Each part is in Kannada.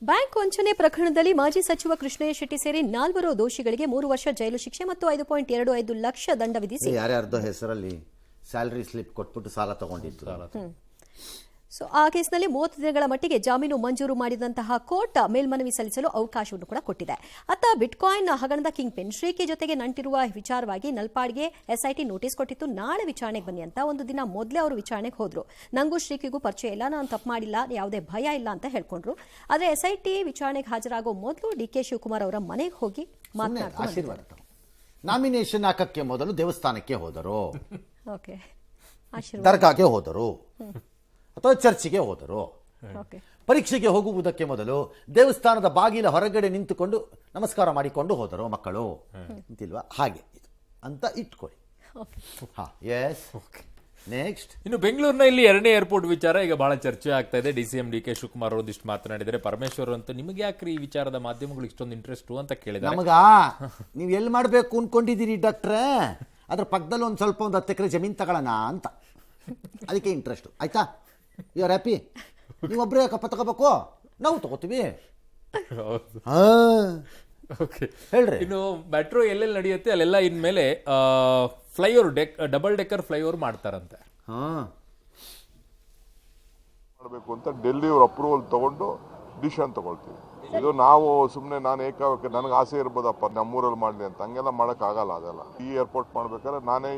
ಬ್ಯಾಂಕ್ ವಂಚನೆ ಪ್ರಕರಣದಲ್ಲಿ ಮಾಜಿ ಸಚಿವ ಕೃಷ್ಣಯ್ಯ ಶೆಟ್ಟಿ ಸೇರಿ 4 ದೋಷಿಗಳಿಗೆ 3 ವರ್ಷ ಜೈಲು ಶಿಕ್ಷೆ ಮತ್ತು 5.25 ಲಕ್ಷ ದಂಡ ವಿಧಿಸಿ ಯಾರ್ಯಾರ್ದೋ ಹೆಸರಲ್ಲಿ ಸ್ಯಾಲರಿ ಸ್ಲಿಪ್ ಕೊಟ್ಬಿಟ್ಟು ಸಾಲ ತಗೊಂಡಿತ್ತು. ಸೊ ಆ ಕೇಸ್ನಲ್ಲಿ 30 ದಿನಗಳ ಮಟ್ಟಿಗೆ ಜಾಮೀನು ಮಂಜೂರು ಮಾಡಿದಂತಹ ಕೋರ್ಟ್ ಮೇಲ್ಮನವಿ ಸಲ್ಲಿಸಲು ಅವಕಾಶವನ್ನು ಕೂಡ ಕೊಟ್ಟಿದೆ. ಅತ್ತ ಬಿಟ್ಕಾಯಿನ್ ಹಗರಣದ ಕಿಂಗ್ ಪಿನ್ ಶ್ರೀಕಿ ಜೊತೆಗೆ ನಂಟಿರುವ ವಿಚಾರವಾಗಿ ನಲ್ಪಾಡ್ಗೆ ಎಸ್ಐಟಿ ನೋಟಿಸ್ ಕೊಟ್ಟಿತ್ತು. ನಾಳೆ ವಿಚಾರಣೆಗೆ ಬನ್ನಿ ಅಂತ ಒಂದು ದಿನ ಮೊದಲೇ ಅವರು ವಿಚಾರಣೆಗೆ ಹೋದ್ರು. ನಂಗೂ ಶ್ರೀಕಿಗೂ ಪರಿಚಯ ಇಲ್ಲ, ನಾನು ತಪ್ಪು ಮಾಡಿಲ್ಲ, ಯಾವುದೇ ಭಯ ಇಲ್ಲ ಅಂತ ಹೇಳ್ಕೊಂಡ್ರು. ಆದರೆ ಎಸ್ಐಟಿ ವಿಚಾರಣೆಗೆ ಹಾಜರಾಗೋ ಮೊದಲು ಡಿಕೆ ಶಿವಕುಮಾರ್ ಅವರ ಮನೆಗೆ ಹೋಗಿ ಮಾತನಾಡ್ತಾರೆ. ನಾಮಿನೇಷನ್ ಹಾಕಕ್ಕೆ ಮೊದಲು ದೇವಸ್ಥಾನಕ್ಕೆ ಹೋದರು, ಓಕೆ, ದರ್ಗಾಗೆ ಹೋದರು ಅಥವಾ ಚರ್ಚಿಗೆ ಹೋದರು. ಪರೀಕ್ಷೆಗೆ ಹೋಗುವುದಕ್ಕೆ ಮೊದಲು ದೇವಸ್ಥಾನದ ಬಾಗಿಲ ಹೊರಗಡೆ ನಿಂತುಕೊಂಡು ನಮಸ್ಕಾರ ಮಾಡಿಕೊಂಡು ಹೋದರು ಮಕ್ಕಳು ಅಂತಿಲ್ವಾ, ಹಾಗೆ ಇದು ಅಂತ ಇಟ್ಕೊಳ್ಳಿ. ನೆಕ್ಸ್ಟ್, ಇನ್ನು ಬೆಂಗಳೂರಿನಲ್ಲಿ 2ನೇ ಏರ್ಪೋರ್ಟ್ ವಿಚಾರ ಈಗ ಬಹಳ ಚರ್ಚೆ ಆಗ್ತಾ ಇದೆ. ಡಿಸಿಎಂ ಡಿಕೆ ಶಿವಕುಮಾರ್ ಅವರು ಇಷ್ಟು ಮಾತನಾಡಿದರೆ. ಪರಮೇಶ್ವರ್ ಅಂತ ನಿಮಗೆ ಯಾಕ್ರಿ ಈ ವಿಚಾರದ ಮಾಧ್ಯಮಗಳು ಇಷ್ಟೊಂದು ಇಂಟ್ರೆಸ್ಟ್ ಅಂತ ಕೇಳಿದ್ದಾರೆ. ನಮಗ ನೀವು ಎಲ್ಲಿ ಮಾಡಬೇಕು ಅನ್ಕೊಂಡಿದ್ದೀರಿ ಡಾಕ್ಟ್ರೇ, ಅದ್ರ ಪಕ್ಕದಲ್ಲಿ ಒಂದು ಸ್ವಲ್ಪ 10 ಎಕರೆ ಜಮೀನು ತಗೊಳ್ಳೋಣ ಅಂತ, ಅದಕ್ಕೆ ಇಂಟ್ರೆಸ್ಟ್. ಆಯ್ತಾ, ಯು ಆರ್ ಹ್ಯಾಪಿ? ನೀವೊಬ್ಬರೇ ಕಪ್ಪ ತಗೋಬೇಕು, ನಾವು ತಗೋತೀವಿ. ಹೇಳ್ರಿ, ಇನ್ನು ಮೆಟ್ರೋ ಎಲ್ಲೆಲ್ಲಿ ನಡೆಯುತ್ತೆ ಅಲ್ಲೆಲ್ಲ ಇನ್ಮೇಲೆ ಫ್ಲೈಓವರ್ ಡಬಲ್ ಡೆಕ್ಕರ್ ಫ್ಲೈಓವರ್ ಮಾಡ್ತಾರಂತೆ. ಮಾಡಬೇಕು ಅಂತ ಡೆಲ್ಲಿ ಅವ್ರ ಅಪ್ರೂವಲ್ ತಗೊಂಡು ಡಿಸಿಷನ್ ತಗೊಳ್ತೀವಿ. ಇದು ನಾವು ಸುಮ್ಮನೆ ನಾನು ಏಕಾಏಕಿ ನನಗೆ ಆಸೆ ಇರ್ಬೋದಪ್ಪ ನಮ್ಮೂರಲ್ಲಿ ಮಾಡಲಿ ಅಂತ, ಹಂಗೆಲ್ಲ ಮಾಡೋಕ್ಕಾಗಲ್ಲ. ಅದೆಲ್ಲ ಈ ಏರ್ಪೋರ್ಟ್ ಮಾಡ್ಬೇಕಾದ್ರೆ ನಾನೇ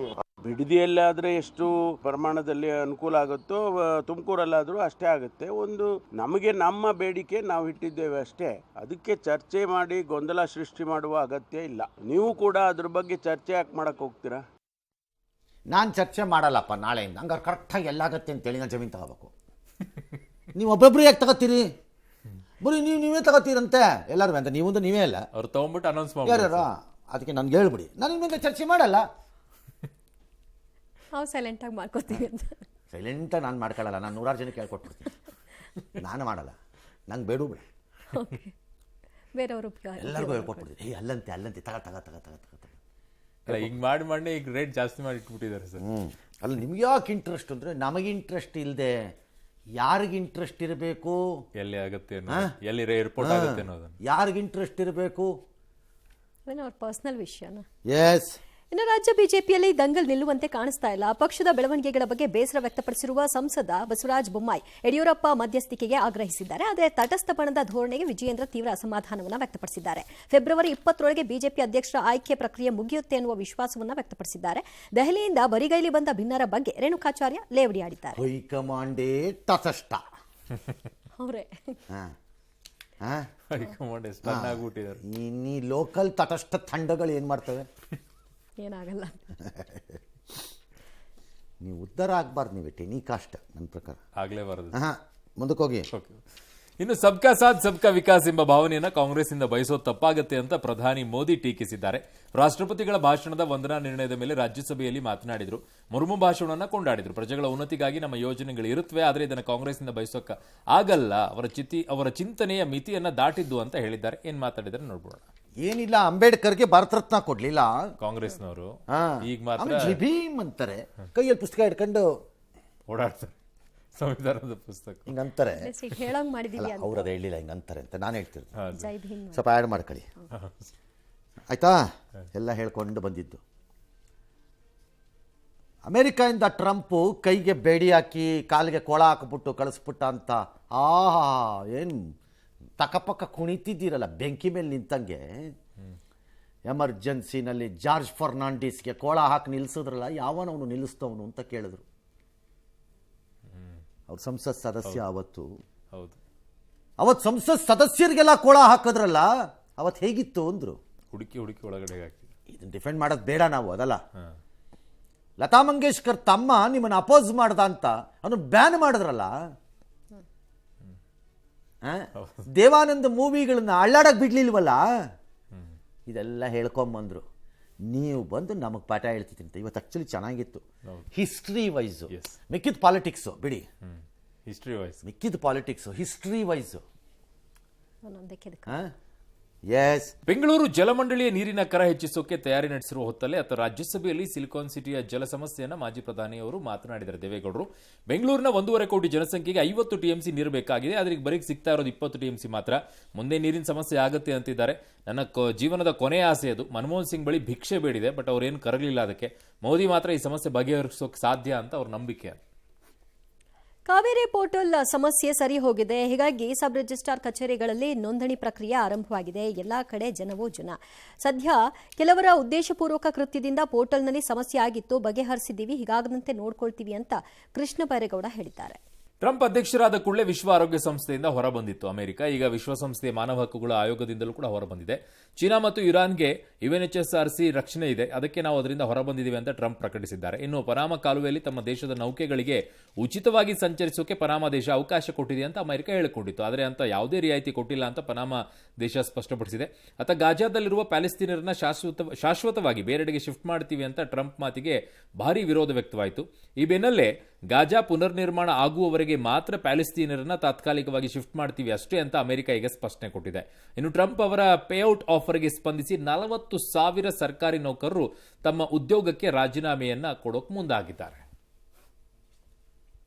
ಬಿಡದಿಯಲ್ಲಾದರೆ ಎಷ್ಟು ಪ್ರಮಾಣದಲ್ಲಿ ಅನುಕೂಲ ಆಗುತ್ತೋ ತುಮಕೂರಲ್ಲಾದರೂ ಅಷ್ಟೇ ಆಗುತ್ತೆ. ಒಂದು ನಮಗೆ ನಮ್ಮ ಬೇಡಿಕೆ ನಾವು ಇಟ್ಟಿದ್ದೇವೆ ಅಷ್ಟೇ, ಅದಕ್ಕೆ ಚರ್ಚೆ ಮಾಡಿ ಗೊಂದಲ ಸೃಷ್ಟಿ ಮಾಡುವ ಅಗತ್ಯ ಇಲ್ಲ. ನೀವು ಕೂಡ ಅದ್ರ ಬಗ್ಗೆ ಚರ್ಚೆ ಯಾಕೆ ಮಾಡಕ್ಕೆ ಹೋಗ್ತೀರಾ? ನಾನು ಚರ್ಚೆ ಮಾಡಲ್ಲಪ್ಪ ನಾಳೆಯಿಂದ. ಹಂಗಾರೆ ಕರೆಕ್ಟಾಗಿ ಎಲ್ಲಾಗತ್ತೆ ಅಂತೇಳಿ ನಾನು ಜಮೀನು ತಗೋಬೇಕು. ನೀವು ಒಬ್ಬೊಬ್ರು ಯಾಕೆ ತಗೋತೀರಿ? ಬರೀ ನೀವೇ ತಗೋತೀರಂತೆ ಎಲ್ಲರೂ ಅಂತ. ನೀವೇ ಅಲ್ಲ, ಅವ್ರು ತಗೊಂಡ್ಬಿಟ್ಟು ಅನೌನ್ಸ್ ಮಾಡಿ. ಅದಕ್ಕೆ ನನ್ಗೆ ಹೇಳ್ಬಿಡಿ, ನಾನು ಇನ್ಮೇಲೆ ಚರ್ಚೆ ಮಾಡಲ್ಲ. ನಾವು ಸೈಲೆಂಟಾಗಿ ಮಾಡ್ಕೋತೀವಿ ಅಂತ. ಸೈಲೆಂಟಾಗಿ ನಾನು ಮಾಡ್ಕೊಳ್ಳಲ್ಲ, ನಾನು 100 ಜನಕ್ಕೆ ಹೇಳ್ಕೊಟ್ಬಿಡ್ತೀನಿ. ನಾನು ಮಾಡಲ್ಲ, ನಂಗೆ ಬೇಡ ಬೇರೆಯವರು ಎಲ್ಲರಿಗೂ ಹೇಳ್ಕೊಟ್ಬಿಡ್ತೀನಿ. ಅಲ್ಲಂತೆ ತಗ ಹಿಂಗೆ ಮಾಡಿ ಈಗ ರೇಟ್ ಜಾಸ್ತಿ ಮಾಡಿ ಇಟ್ಬಿಟ್ಟಿದ್ದಾರೆ ಸರ್. ಅಲ್ಲ, ನಿಮ್ಗೆ ಯಾಕೆ ಇಂಟ್ರೆಸ್ಟ್ ಅಂದರೆ, ನಮಗೆ ಇಂಟ್ರೆಸ್ಟ್ ಇಲ್ಲದೆ ಯಾರಿಗೆ ಇಂಟ್ರೆಸ್ಟ್ ಇರಬೇಕು? ಎಲ್ಲಿ ಆಗುತ್ತೆ, ಎಲ್ಲಿ ಏರ್ಪೋರ್ಟ್ ಆಗುತ್ತೆ ಅನ್ನೋದನ್ನು ಯಾರಿಗೆ ಇಂಟ್ರೆಸ್ಟ್ ಇರಬೇಕು? ಅವ್ರ ಪರ್ಸನಲ್ ವಿಷಯನ. ಎಸ್. ಇನ್ನು ರಾಜ್ಯ ಬಿಜೆಪಿಯಲ್ಲಿ ದಂಗಲ್ ನಿಲ್ಲುವಂತೆ ಕಾಣಿಸ್ತಾ ಇಲ್ಲ. ಪಕ್ಷದ ಬೆಳವಣಿಗೆಗಳ ಬಗ್ಗೆ ಬೇಸರ ವ್ಯಕ್ತಪಡಿಸಿರುವ ಸಂಸದ ಬಸವರಾಜ ಬೊಮ್ಮಾಯಿ ಯಡಿಯೂರಪ್ಪ ಮಧ್ಯಸ್ಥಿಕೆಗೆ ಆಗ್ರಹಿಸಿದ್ದಾರೆ. ಆದರೆ ತಟಸ್ಥ ಬಣದ ಧೋರಣೆಗೆ ವಿಜಯೇಂದ್ರ ತೀವ್ರ ಅಸಮಾಧಾನವನ್ನು ವ್ಯಕ್ತಪಡಿಸಿದ್ದಾರೆ. ಫೆಬ್ರವರಿ 20ರೊಳಗೆ ಬಿಜೆಪಿ ಅಧ್ಯಕ್ಷರ ಆಯ್ಕೆ ಪ್ರಕ್ರಿಯೆ ಮುಗಿಯುತ್ತೆ ಎನ್ನುವ ವಿಶ್ವಾಸವನ್ನು ವ್ಯಕ್ತಪಡಿಸಿದ್ದಾರೆ. ದೆಹಲಿಯಿಂದ ಬರಿಗೈಲಿ ಬಂದ ಭಿನ್ನರ ಬಗ್ಗೆ ರೇಣುಕಾಚಾರ್ಯ ಲೇವಡಿಯಾಡಿದ್ದಾರೆ. ಹೈಕಮಾಂಡೇ ತಟಸ್ಥ ಅವರೇ ಈ ಲೋಕಲ್ ತಟಸ್ಥ ತಂಡಗಳು ಏನು ಮಾಡ್ತವೆ? ಏನಾಗಲ್ಲ. ನೀವು ಉದ್ಧಾರ ಆಗಬಾರ್ದು, ನೀವು ಟೆನಿ ಕಾಸ್ಟ್ ನನ್ನ ಪ್ರಕಾರ ಆಗಲೇಬಾರದು. ಮುಂದಕ್ಕೆ ಹೋಗಿ. ಇನ್ನು ಸಬ್ಕಾ ಸಾಥ್ ಸಬ್ಕಾ ವಿಕಾಸ್ ಎಂಬ ಭಾವನೆಯನ್ನು ಕಾಂಗ್ರೆಸ್ನಿಂದ ಬಯಸೋದು ತಪ್ಪಾಗುತ್ತೆ ಅಂತ ಪ್ರಧಾನಿ ಮೋದಿ ಟೀಕಿಸಿದ್ದಾರೆ. ರಾಷ್ಟ್ರಪತಿಗಳ ಭಾಷಣದ ವಂದನಾ ನಿರ್ಣಯದ ಮೇಲೆ ರಾಜ್ಯಸಭೆಯಲ್ಲಿ ಮಾತನಾಡಿದ್ರು. ಮುರ್ಮು ಭಾಷಣವನ್ನು ಕೊಂಡಾಡಿದ್ರು. ಪ್ರಜೆಗಳ ಉನ್ನತಿಗಾಗಿ ನಮ್ಮ ಯೋಜನೆಗಳು ಇರುತ್ತವೆ, ಆದರೆ ಇದನ್ನು ಕಾಂಗ್ರೆಸ್ನಿಂದ ಬಯಸೋಕೆ ಆಗಲ್ಲ. ಅವರ ಚಿಂತನೆಯ ಮಿತಿಯನ್ನ ದಾಟಿದ್ದು ಅಂತ ಹೇಳಿದ್ದಾರೆ. ಏನ್ ಮಾತಾಡಿದ್ರೆ ನೋಡ್ಬೋಣ. ಏನಿಲ್ಲ, ಅಂಬೇಡ್ಕರ್ಗೆ ಭಾರತ ರತ್ನ ಕೊಡ್ಲಿಲ್ಲ ಕಾಂಗ್ರೆಸ್ನವರು, ಈಗ ಮಾತ್ರ ಭೀಮ್ ಅಂತಾರೆ, ಕೈಯಲ್ಲಿ ಪುಸ್ತಕ ಇಟ್ಕೊಂಡು ಓಡಾಡ್ತಾರೆ. ಸಂವಿಧಾನದ ಪುಸ್ತಕ ಹಿಂಗಂತಾರೆ. ಅವ್ರದ್ದು ಹೇಳಿಲ್ಲ ಹಿಂಗಂತಾರೆ ಅಂತ ನಾನು ಹೇಳ್ತಿರ್ತೀನಿ. ಭೀಮ್ ಸ್ವಲ್ಪ ಆ್ಯಡ್ ಮಾಡ್ಕೊಳ್ಳಿ ಆಯ್ತಾ? ಎಲ್ಲ ಹೇಳ್ಕೊಂಡು ಬಂದಿದ್ದು. ಅಮೆರಿಕಾಯಿಂದ ಟ್ರಂಪ್ ಕೈಗೆ ಬೇಡಿ ಹಾಕಿ ಕಾಲಿಗೆ ಕೊಳ ಹಾಕಿಬಿಟ್ಟು ಕಳಿಸ್ಬಿಟ್ಟ ಅಂತ ಏನು ತಕಪಕ್ಕ ಕುಣಿತಿದ್ದೀರಲ್ಲ ಬೆಂಕಿ ಮೇಲೆ ನಿಂತಂಗೆ. ಎಮರ್ಜೆನ್ಸಿನಲ್ಲಿ ಜಾರ್ಜ್ ಫರ್ನಾಂಡಿಸ್ಗೆ ಕೋಳ ಹಾಕಿ ನಿಲ್ಲಿಸಿದ್ರಲ್ಲ, ಯಾವನವನು ನಿಲ್ಲಿಸ್ತವನು ಅಂತ ಕೇಳಿದ್ರು. ಅವ್ರ ಸಂಸತ್ ಸದಸ್ಯ ಅವತ್ತು ಸಂಸತ್ ಸದಸ್ಯರಿಗೆಲ್ಲ ಕೋಳ ಹಾಕಿದ್ರಲ್ಲ, ಅವತ್ತು ಹೇಗಿತ್ತು ಅಂದ್ರು. ಹುಡುಕಿ ಒಳಗಡೆ ಹಾಕಿ ಇದನ್ನ ಡಿಫೆಂಡ್ ಮಾಡೋದು ಬೇಡ ನಾವು, ಅದಲ್ಲ. ಲತಾ ಮಂಗೇಶ್ಕರ್ ತಮ್ಮ ನಿಮ್ಮನ್ನು ಅಪೋಸ್ ಮಾಡ್ದ ಅಂತ ಅವನು ಬ್ಯಾನ್ ಮಾಡಿದ್ರಲ್ಲ. ದೇವಾನಂದ ಮೂವಿಗಳನ್ನ ಅಳ್ಳಾಡಕ್ ಬಿಡ್ಲಿಲ್ವಲ್ಲ. ಇದೆಲ್ಲ ಹೇಳ್ಕೊಂಬಂದ್ರು. ನೀವು ಬಂದು ನಮಗೆ ಪಾಠ ಹೇಳ್ತಿದ್ದಂತೆ. ಇವತ್ತು ಆಕ್ಚುಲಿ ಚೆನ್ನಾಗಿತ್ತು. ಹಿಸ್ಟ್ರಿ ವೈಸು ಮಿಕ್ಕಿದ ಪಾಲಿಟಿಕ್ಸು ಬಿಡಿ, ಹಿಸ್ಟ್ರಿ ವೈಸ್ ಮಿಕ್ಕಿದ politics history wise yes. Bengaluru ಜಲಮಂಡಳಿಯ ನೀರಿನ ಕರ ಹೆಚ್ಚಿಸೋಕೆ ತಯಾರಿ ನಡೆಸಿರುವ ಹೊತ್ತಲ್ಲೇ ಅಥವಾ ರಾಜ್ಯಸಭೆಯಲ್ಲಿ ಸಿಲಿಕಾನ್ ಸಿಟಿಯ ಜಲ ಸಮಸ್ಯೆಯನ್ನ ಮಾಜಿ ಪ್ರಧಾನಿ ಅವರು ಮಾತನಾಡಿದ್ದಾರೆ. ದೇವೇಗೌಡರು ಬೆಂಗಳೂರಿನ 1.5 ಕೋಟಿ ಜನಸಂಖ್ಯೆಗೆ 50 ಟಿಎಂಸಿ ನೀರು ಬೇಕಾಗಿದೆ, ಆದ್ರೆ ಈಗ ಬರೀ ಸಿಗ್ತಾ ಇರೋದು 20 ಟಿಎಂಸಿ ಮಾತ್ರ. ಮುಂದೆ ನೀರಿನ ಸಮಸ್ಯೆ ಆಗುತ್ತೆ ಅಂತಿದ್ದಾರೆ. ನನ್ನ ಜೀವನದ ಕೊನೆಯ ಆಸೆ ಅದು. ಮನಮೋಹನ್ ಸಿಂಗ್ ಬಳಿ ಭಿಕ್ಷೆ ಬೇಡಿದೆ, ಬಟ್ ಅವ್ರೇನು ಕರಗಲಿಲ್ಲ ಅದಕ್ಕೆ. ಮೋದಿ ಮಾತ್ರ ಈ ಸಮಸ್ಯೆ ಬಗೆಹರಿಸೋಕೆ ಸಾಧ್ಯ ಅಂತ ಅವ್ರ ನಂಬಿಕೆ. ಕಾವೇರಿ ಪೋರ್ಟಲ್ ಸಮಸ್ಯೆ ಸರಿ ಹೋಗಿದೆ, ಹೀಗಾಗಿ ಸಬ್ ರಿಜಿಸ್ಟ್ರಾರ್ ಕಚೇರಿಗಳಲ್ಲಿ ನೋಂದಣಿ ಪ್ರಕ್ರಿಯೆ ಆರಂಭವಾಗಿದೆ. ಎಲ್ಲಾ ಕಡೆ ಜನವೋ ಜನ. ಸದ್ಯ ಕೆಲವರ ಉದ್ದೇಶಪೂರ್ವಕ ಕೃತ್ಯದಿಂದ ಪೋರ್ಟಲ್ನಲ್ಲಿ ಸಮಸ್ಯೆ ಆಗಿತ್ತು, ಬಗೆಹರಿಸಿದ್ದೀವಿ, ಹೀಗಾಗದಂತೆ ನೋಡ್ಕೊಳ್ತೀವಿ ಅಂತ ಕೃಷ್ಣ ಬೈರೇಗೌಡ ಹೇಳಿದ್ದಾರೆ. ಟ್ರಂಪ್ ಅಧ್ಯಕ್ಷರಾದ ಕೂಡಲೇ ವಿಶ್ವ ಆರೋಗ್ಯ ಸಂಸ್ಥೆಯಿಂದ ಹೊರಬಂದಿತ್ತು ಅಮೆರಿಕ. ಈಗ ವಿಶ್ವಸಂಸ್ಥೆಯ ಮಾನವ ಹಕ್ಕುಗಳ ಆಯೋಗದಿಂದಲೂ ಕೂಡ ಹೊರಬಂದಿದೆ. ಚೀನಾ ಮತ್ತು ಇರಾನ್ಗೆ ಯುಎನ್ಎಚ್ಎಸ್ಆರ್ಸಿ ರಕ್ಷಣೆ ಇದೆ, ಅದಕ್ಕೆ ನಾವು ಅದರಿಂದ ಹೊರಬಂದಿದ್ದೀವಿ ಅಂತ ಟ್ರಂಪ್ ಪ್ರಕಟಿಸಿದ್ದಾರೆ. ಇನ್ನು ಪನಾಮ ಕಾಲುವೆಯಲ್ಲಿ ತಮ್ಮ ದೇಶದ ನೌಕೆಗಳಿಗೆ ಉಚಿತವಾಗಿ ಸಂಚರಿಸೋಕೆ ಪನಾಮ ದೇಶ ಅವಕಾಶ ಕೊಟ್ಟಿದೆ ಅಂತ ಅಮೆರಿಕ ಹೇಳಿಕೊಂಡಿತ್ತು. ಆದರೆ ಅಂತ ಯಾವುದೇ ರಿಯಾಯಿತಿ ಕೊಟ್ಟಿಲ್ಲ ಅಂತ ಪನಾಮ ದೇಶ ಸ್ಪಷ್ಟಪಡಿಸಿದೆ. ಅತ್ತ ಗಾಜಾದಲ್ಲಿರುವ ಪ್ಯಾಲೆಸ್ತೀನರನ್ನ ಶಾಶ್ವತವಾಗಿ ಬೇರೆಡೆಗೆ ಶಿಫ್ಟ್ ಮಾಡ್ತೀವಿ ಅಂತ ಟ್ರಂಪ್ ಮಾತಿಗೆ ಭಾರಿ ವಿರೋಧ ವ್ಯಕ್ತವಾಯಿತು. ಈ ಬೆನ್ನಲ್ಲೇ ಗಾಜಾ ಪುನರ್ನಿರ್ಮಾಣ ಆಗುವವರೆಗೆ ಮಾತ್ರ ಪ್ಯಾಲೆಸ್ತೀನರನ್ನ ತಾತ್ಕಾಲಿಕವಾಗಿ ಶಿಫ್ಟ್ ಮಾಡ್ತೀವಿ ಅಷ್ಟೇ ಅಂತ ಅಮೆರಿಕ ಈಗ ಸ್ಪಷ್ಟನೆ ಕೊಟ್ಟಿದೆ. ಇನ್ನು ಟ್ರಂಪ್ ಅವರ ಪೇಔಟ್ ಆಫರ್ಗೆ ಸ್ಪಂದಿಸಿ 40,000 ಸರ್ಕಾರಿ ನೌಕರರು ತಮ್ಮ ಉದ್ಯೋಗಕ್ಕೆ ರಾಜೀನಾಮೆಯನ್ನ ಕೊಡೋಕೆ ಮುಂದಾಗಿದ್ದಾರೆ.